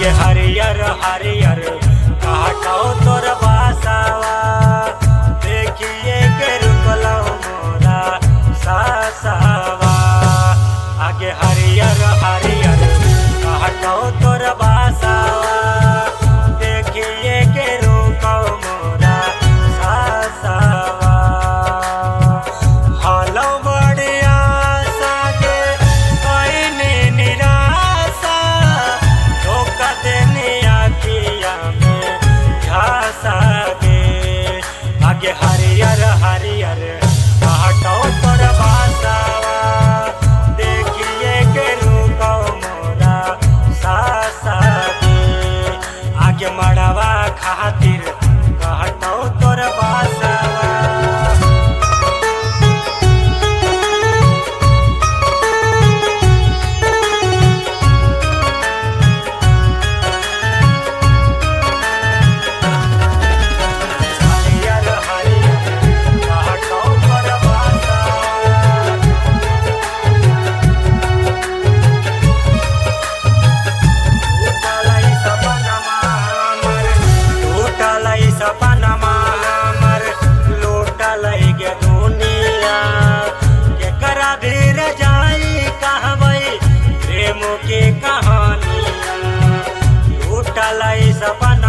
आगे हरियर हरियर काटो तोर बासावा देखिए के रुकलो मोरा सासावा। आगे हरियर हरियर काटो तोर बासावा देखिए के रुको मोरा सासावा। हालो बढ़िया सागे कईने निराशा धोखा देने आखिया में झांसा गे। आगे हरियर हरियर काटो तोर बासावा देखिए के रुको मोरा सासा गे। आगे मड़वा खातिर काटो तोर बासावा। हरियर हरियर काटो तोर बासावा टूटलै सपनमा हमर टूटलै सपनमा हमर लूटलै गे दुनिया। केकरा धीर जाई कहबै प्रेम के कहानिया। टूटलै सपना